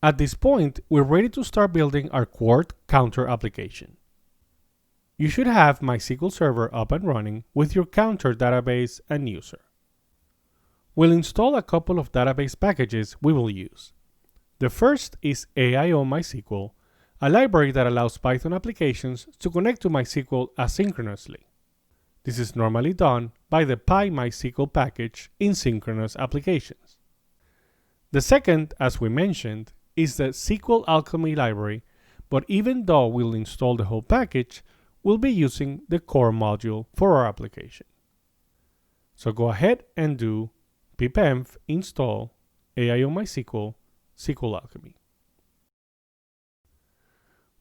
At this point, we're ready to start building our Quart counter application. You should have MySQL Server up and running with your counter database and user. We'll install a couple of database packages we will use. The first is AIO MySQL, a library that allows Python applications to connect to MySQL asynchronously. This is normally done by the PyMySQL package in synchronous applications. The second, as we mentioned, is the SQL Alchemy library, but even though we'll install the whole package, we'll be using the core module for our application. So go ahead and do pipenv install AIO MySQL SQL Alchemy.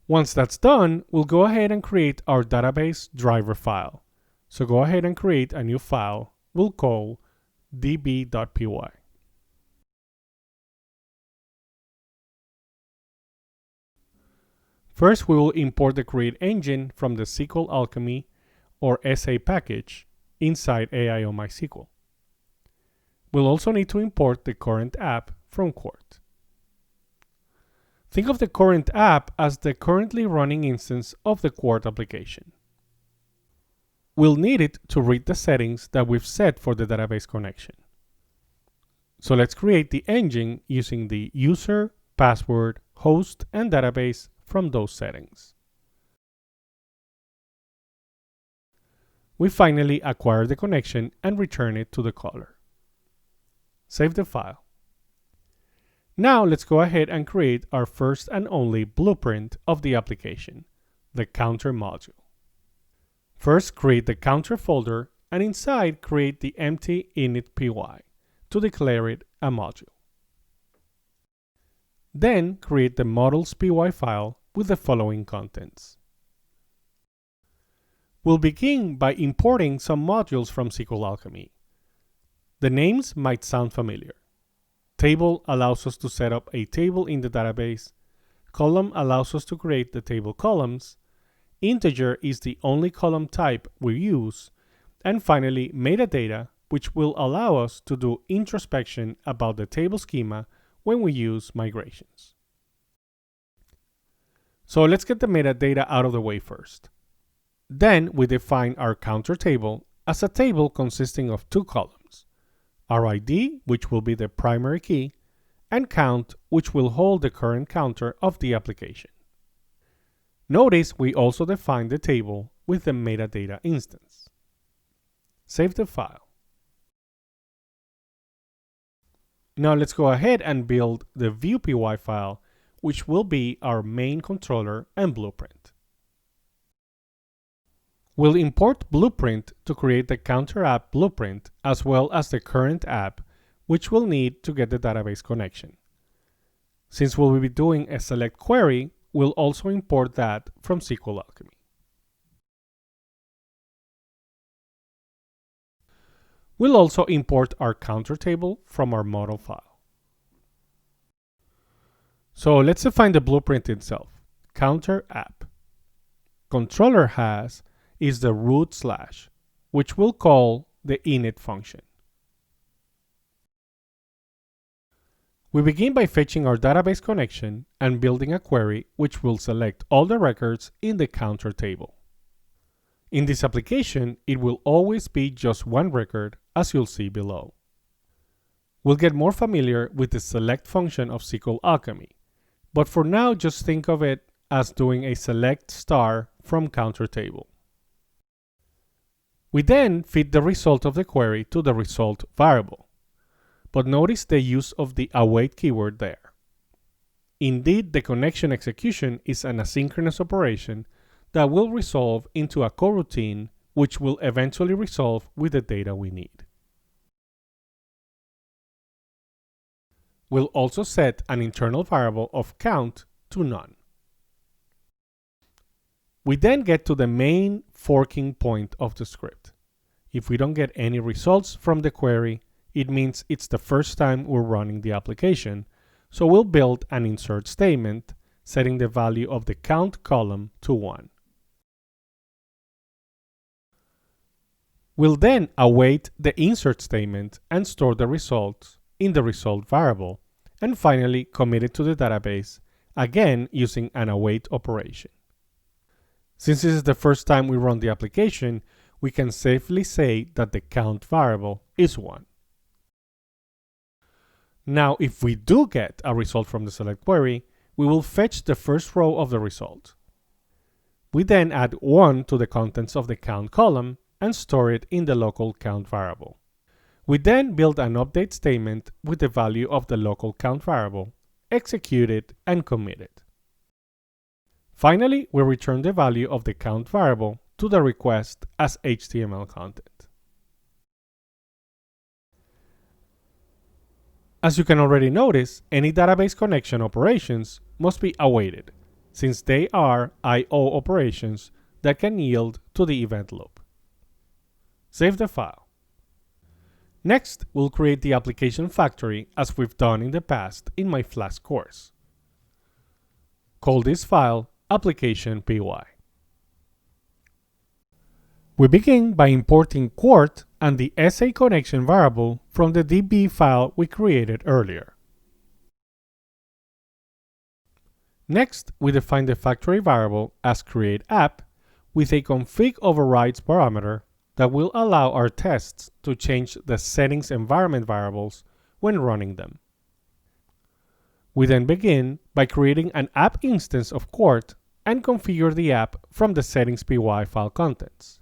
Once that's done, we'll go ahead and create our database driver file. So go ahead and create a new file we'll call db.py. First, we will import the create engine from the SQL Alchemy or SA package inside AIO MySQL. We'll also need to import the current app from Quart. Think of the current app as the currently running instance of the Quart application. We'll need it to read the settings that we've set for the database connection. So let's create the engine using the user, password, host, and database from those settings. We finally acquire the connection and return it to the caller. Save the file. Now let's go ahead and create our first and only blueprint of the application, the counter module. First, create the counter folder and inside create the empty init.py to declare it a module. Then create the models.py file with the following contents. We'll begin by importing some modules from SQL Alchemy. The names might sound familiar. Table allows us to set up a table in the database. Column allows us to create the table columns. Integer is the only column type we use. And finally, metadata, which will allow us to do introspection about the table schema when we use migrations. So let's get the metadata out of the way first. Then we define our counter table as a table consisting of two columns, our ID, which will be the primary key, and count, which will hold the current counter of the application. Notice we also define the table with the metadata instance. Save the file. Now let's go ahead and build the view.py file, which will be our main controller and blueprint. We'll import blueprint to create the counter app blueprint as well as the current app, which we'll need to get the database connection. Since we'll be doing a select query, we'll also import that from SQL Alchemy. We'll also import our counter table from our model file. So let's define the blueprint itself. Counter app. Controller has is the root slash, which we'll call the init function. We begin by fetching our database connection and building a query which will select all the records in the counter table. In this application, it will always be just one record, as you'll see below. We'll get more familiar with the select function of SQL Alchemy, but for now just think of it as doing a select star from counter table. We then feed the result of the query to the result variable. But notice the use of the await keyword there. Indeed, the connection execution is an asynchronous operation that will resolve into a coroutine which will eventually resolve with the data we need. We'll also set an internal variable of count to none. We then get to the main forking point of the script. If we don't get any results from the query, it means it's the first time we're running the application, so we'll build an insert statement setting the value of the count column to 1. We'll then await the insert statement and store the results in the result variable, and finally commit it to the database, again using an await operation. Since this is the first time we run the application, we can safely say that the count variable is 1. Now, if we do get a result from the select query, we will fetch the first row of the result. We then add 1 to the contents of the count column and store it in the local count variable. We then build an update statement with the value of the local count variable, execute it, and commit it. Finally, we return the value of the count variable to the request as HTML content. As you can already notice, any database connection operations must be awaited, since they are I/O operations that can yield to the event loop. Save the file. Next, we'll create the application factory as we've done in the past in my Flask course. Call this file application.py. We begin by importing Quart and the SA connection variable from the DB file we created earlier. Next, we define the factory variable as createApp with a config overrides parameter that will allow our tests to change the settings environment variables when running them. We then begin by creating an app instance of Quart and configure the app from the settings.py file contents.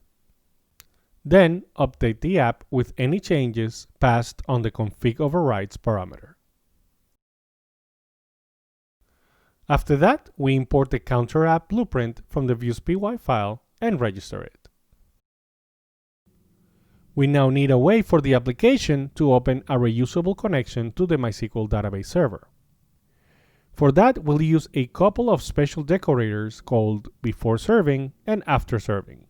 Then update the app with any changes passed on the config overrides parameter. After that, we import the counter app blueprint from the views.py file and register it. We now need a way for the application to open a reusable connection to the MySQL database server. For that, we'll use a couple of special decorators called before serving and after serving.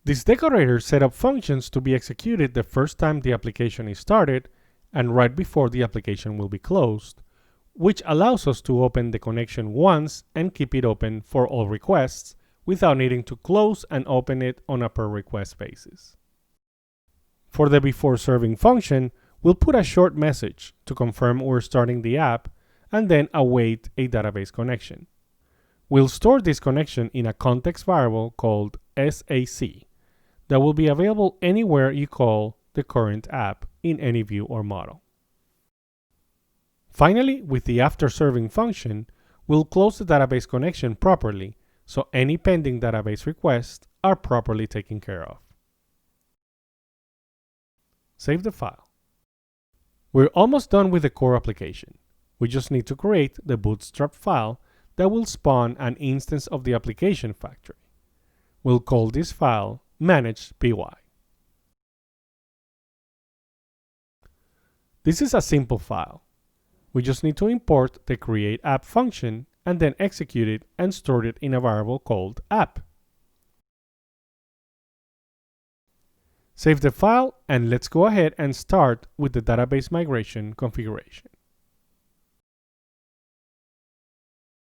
These decorators set up functions to be executed the first time the application is started and right before the application will be closed, which allows us to open the connection once and keep it open for all requests without needing to close and open it on a per request basis. For the before serving function, we'll put a short message to confirm we're starting the app and then await a database connection. We'll store this connection in a context variable called SAC that will be available anywhere you call the current app in any view or model. Finally, with the after serving function, we'll close the database connection properly so any pending database requests are properly taken care of. Save the file. We're almost done with the core application. We just need to create the Bootstrap file that will spawn an instance of the application factory. We'll call this file manage.py. This is a simple file. We just need to import the createApp function and then execute it and store it in a variable called app. Save the file and let's go ahead and start with the database migration configuration.